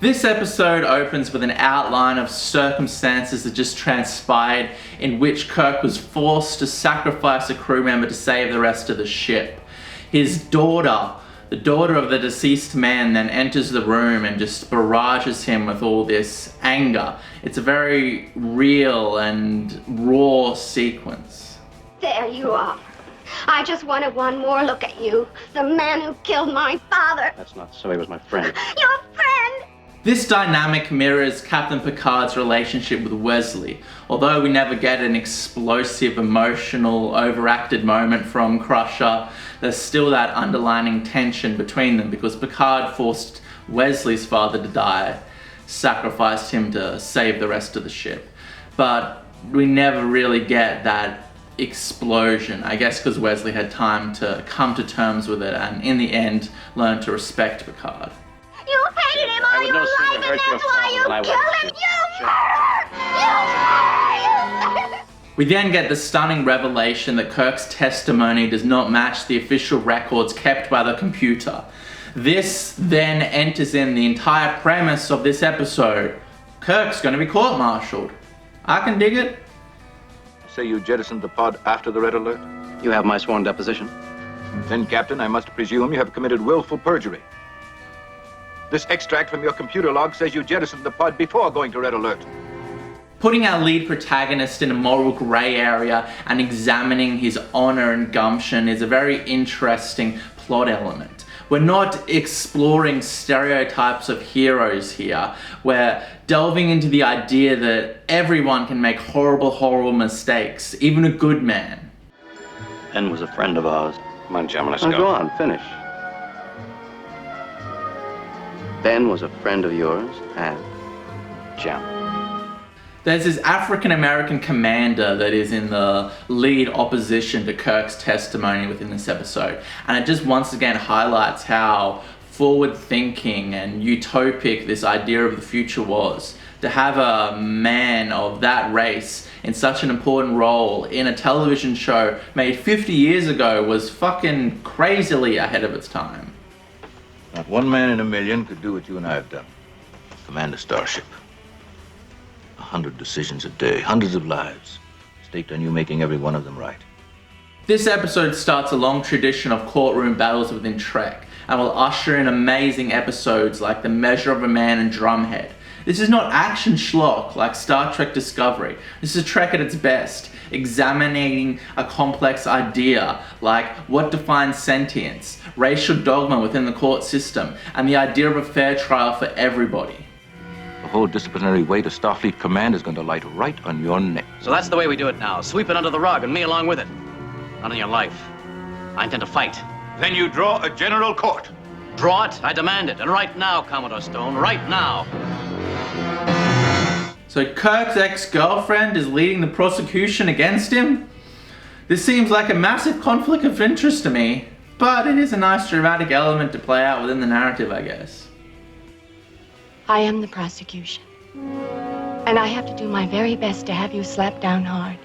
This episode opens with an outline of circumstances that just transpired in which Kirk was forced to sacrifice a crew member to save the rest of the ship. His daughter, the daughter of the deceased man, then enters the room and just barrages him with all this anger. It's a very real and raw sequence. There you are. I just wanted one more look at you, the man who killed my father. That's not so, he was my friend. Your friend! This dynamic mirrors Captain Picard's relationship with Wesley. Although we never get an explosive, emotional, overacted moment from Crusher, there's still that underlying tension between them because Picard forced Wesley's father to die, sacrificed him to save the rest of the ship. But we never really get that explosion, I guess because Wesley had time to come to terms with it and in the end learn to respect Picard. You hated him all your life, and that's why you killed him! You murderer! We then get the stunning revelation that Kirk's testimony does not match the official records kept by the computer. This then enters in the entire premise of this episode. Kirk's going to be court-martialed. I can dig it. Say you jettisoned the pod after the red alert? You have my sworn deposition. Then, Captain, I must presume you have committed willful perjury. This extract from your computer log says you jettisoned the pod before going to red alert. Putting our lead protagonist in a moral grey area and examining his honor and gumption is a very interesting plot element. We're not exploring stereotypes of heroes here. We're delving into the idea that everyone can make horrible mistakes, even a good man. Ben was a friend of ours. Come on, Jim, let's Now, go. go on, finish. Ben was a friend of yours, and Jim. There's this African-American commander that is in the lead opposition to Kirk's testimony within this episode. And it just once again highlights how forward-thinking and utopic this idea of the future was. To have a man of that race in such an important role in a television show made 50 years ago was fucking crazily ahead of its time. Not one man in a million could do what you and I have done. Command a starship. 100 decisions a day, hundreds of lives, staked on you making every one of them right. This episode starts a long tradition of courtroom battles within Trek, and will usher in amazing episodes like The Measure of a Man and Drumhead. This is not action schlock like Star Trek Discovery. This is Trek at its best, examining a complex idea like what defines sentience, racial dogma within the court system, and the idea of a fair trial for everybody. The whole disciplinary weight of Starfleet Command is going to light right on your neck. So that's the way we do it now. Sweep it under the rug, and me along with it. Not in your life. I intend to fight. Then you draw a general court. Draw it, I demand it. And right now, Commodore Stone, right now. So Kirk's ex-girlfriend is leading the prosecution against him? This seems like a massive conflict of interest to me, but it is a nice dramatic element to play out within the narrative, I guess. I am the prosecution. And I have to do my very best to have you slapped down hard.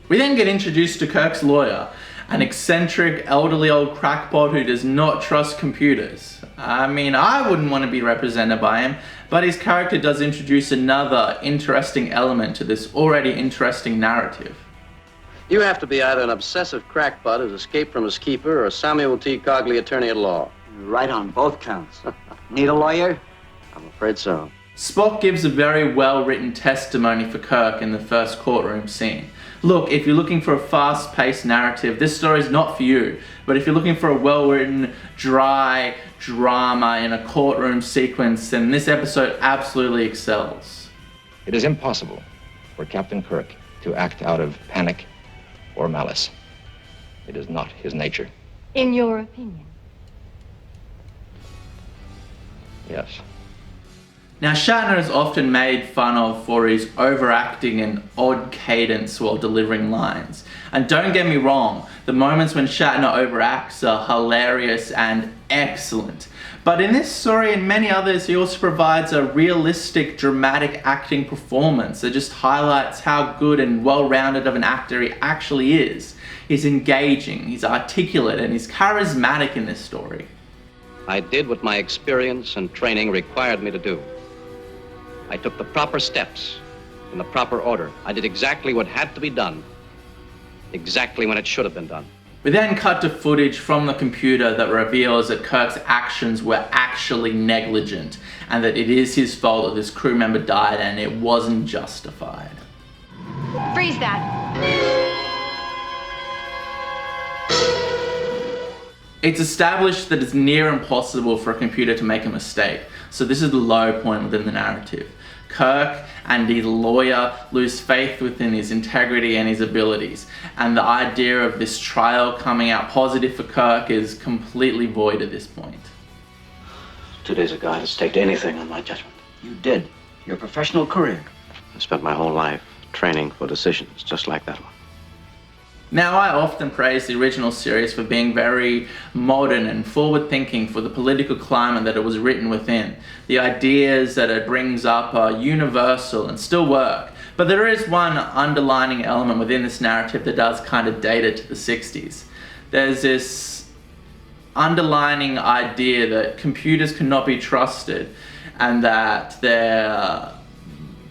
We then get introduced to Kirk's lawyer, an eccentric, elderly old crackpot who does not trust computers. I mean, I wouldn't want to be represented by him, but his character does introduce another interesting element to this already interesting narrative. You have to be either an obsessive crackpot who's escaped from his keeper or a Samuel T. Cogley attorney at law. Right on both counts. Need a lawyer? I'm afraid so. Spock gives a very well-written testimony for Kirk in the first courtroom scene. Look, if you're looking for a fast-paced narrative, this story is not for you. But if you're looking for a well-written, dry drama in a courtroom sequence, then this episode absolutely excels. It is impossible for Captain Kirk to act out of panic or malice. It is not his nature. In your opinion? Yes. Now, Shatner is often made fun of for his overacting and odd cadence while delivering lines. And don't get me wrong, the moments when Shatner overacts are hilarious and excellent. But in this story and many others, he also provides a realistic, dramatic acting performance that just highlights how good and well-rounded of an actor he actually is. He's engaging, he's articulate, and he's charismatic in this story. I did what my experience and training required me to do. I took the proper steps in the proper order. I did exactly what had to be done, exactly when it should have been done. We then cut to footage from the computer that reveals that Kirk's actions were actually negligent and that it is his fault that this crew member died and it wasn't justified. Freeze that. It's established that it's near impossible for a computer to make a mistake, so this is the low point within the narrative. Kirk and the lawyer lose faith within his integrity and his abilities, and the idea of this trial coming out positive for Kirk is completely void at this point. 2 days ago, I staked anything on my judgment. You did. Your professional career. I spent my whole life training for decisions just like that one. Now, I often praise the original series for being very modern and forward-thinking for the political climate that it was written within. The ideas that it brings up are universal and still work. But there is one underlining element within this narrative that does kind of date it to the 60s. There's this underlining idea that computers cannot be trusted and that they're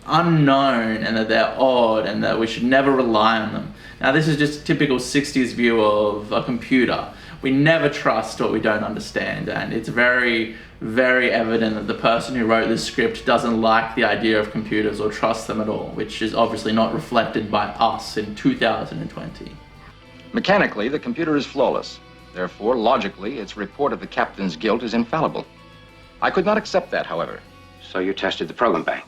unknown and that they're odd and that we should never rely on them. Now, this is just a typical 60s view of a computer. We never trust what we don't understand, and it's very, very evident that the person who wrote this script doesn't like the idea of computers or trust them at all, which is obviously not reflected by us in 2020. Mechanically, the computer is flawless. Therefore, logically, its report of the captain's guilt is infallible. I could not accept that, however. So you tested the program bank?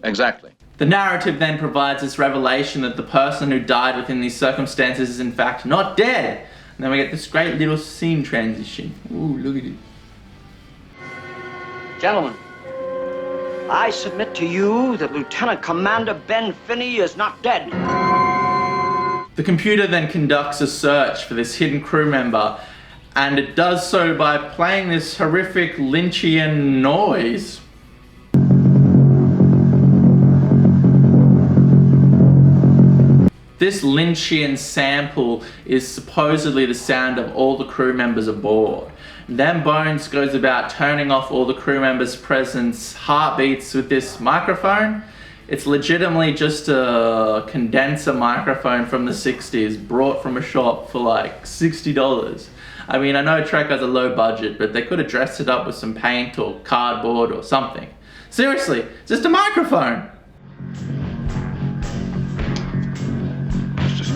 Exactly. The narrative then provides this revelation that the person who died within these circumstances is in fact not dead. And then we get this great little scene transition. Ooh, look at it. Gentlemen, I submit to you that Lieutenant Commander Ben Finney is not dead. The computer then conducts a search for this hidden crew member, and it does so by playing this horrific Lynchian noise. This Lynchian sample is supposedly the sound of all the crew members aboard. Then Bones goes about turning off all the crew members' presence heartbeats with this microphone. It's legitimately just a condenser microphone from the 60s brought from a shop for like $60. I mean, I know Trek has a low budget, but they could have dressed it up with some paint or cardboard or something. Seriously, it's just a microphone.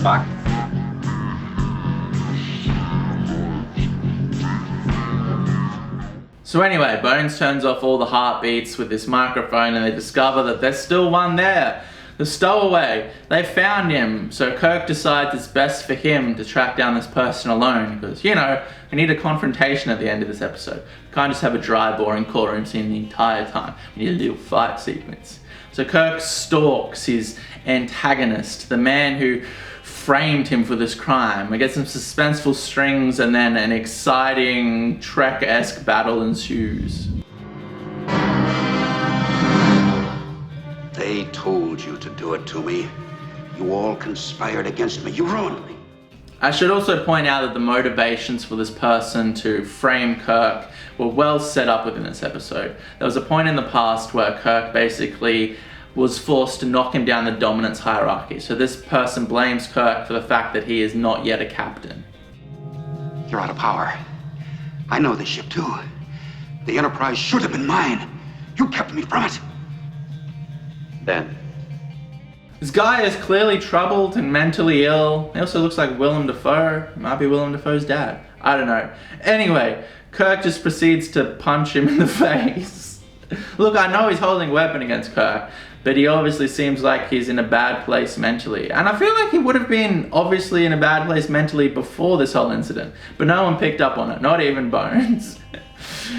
Spock. So anyway, Bones turns off all the heartbeats with this microphone and they discover that there's still one there. The stowaway. They found him, so Kirk decides it's best for him to track down this person alone because, you know, we need a confrontation at the end of this episode. We can't just have a dry, boring courtroom scene the entire time. We need a little fight sequence. So Kirk stalks his antagonist, the man who framed him for this crime. We get some suspenseful strings and then an exciting Trek-esque battle ensues. They told you to do it to me. You all conspired against me. You ruined me. I should also point out that the motivations for this person to frame Kirk were well set up within this episode. There was a point in the past where Kirk basically was forced to knock him down the dominance hierarchy. So this person blames Kirk for the fact that he is not yet a captain. You're out of power. I know this ship too. The Enterprise should have been mine. You kept me from it. Ben. This guy is clearly troubled and mentally ill. He also looks like Willem Dafoe. Might be Willem Dafoe's dad. I don't know. Anyway, Kirk just proceeds to punch him in the face. Look, I know he's holding a weapon against Kirk, but he obviously seems like he's in a bad place mentally. And I feel like he would have been obviously in a bad place mentally before this whole incident, but no one picked up on it, not even Bones.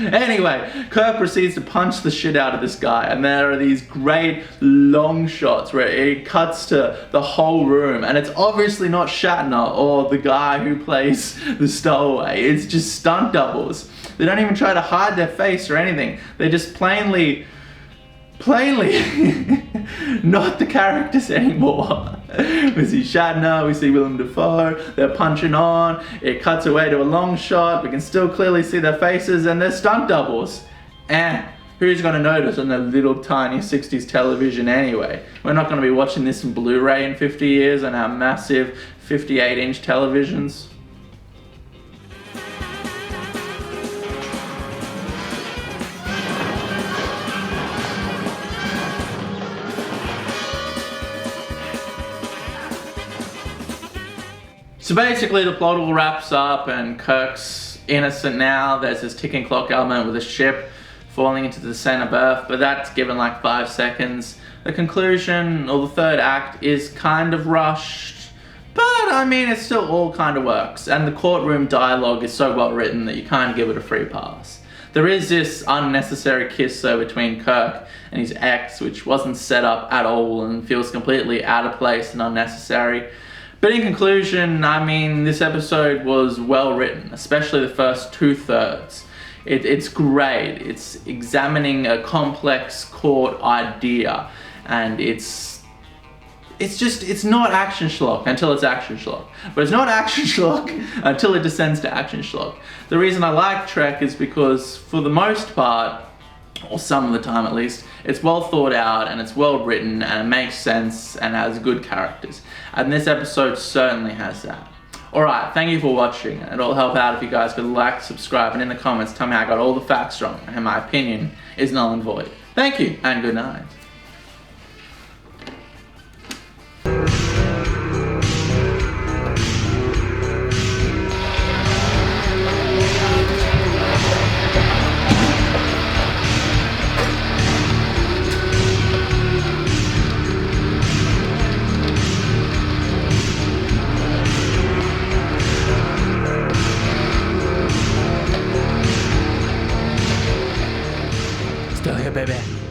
Anyway, Kirk proceeds to punch the shit out of this guy, and there are these great long shots where it cuts to the whole room, and it's obviously not Shatner or the guy who plays the stowaway. It's just stunt doubles. They don't even try to hide their face or anything. They just plainly not the characters anymore. We see Shatner, we see Willem Dafoe, they're punching on, it cuts away to a long shot, we can still clearly see their faces and they're stunt doubles. Who's gonna notice on the little tiny 60s television anyway? We're not gonna be watching this in Blu-ray in 50 years on our massive 58-inch televisions. So basically the plot all wraps up and Kirk's innocent now. There's this ticking clock element with a ship falling into the center of Earth, but that's given like 5 seconds. The conclusion, or the third act, is kind of rushed, but I mean it still all kind of works. And the courtroom dialogue is so well written that you can't give it a free pass. There is this unnecessary kiss though between Kirk and his ex, which wasn't set up at all and feels completely out of place and unnecessary. But in conclusion, I mean, this episode was well written, especially the first 2/3. It's great. It's examining a complex court idea, and it's not action schlock until it's action schlock. But it's not action schlock until it descends to action schlock. The reason I like Trek is because, for the most part, or some of the time at least, it's well thought out and it's well written and it makes sense and has good characters. And this episode certainly has that. Alright, thank you for watching. It'll help out if you guys could like, subscribe, and in the comments tell me I got all the facts wrong and my opinion is null and void. Thank you and good night. Still here, baby.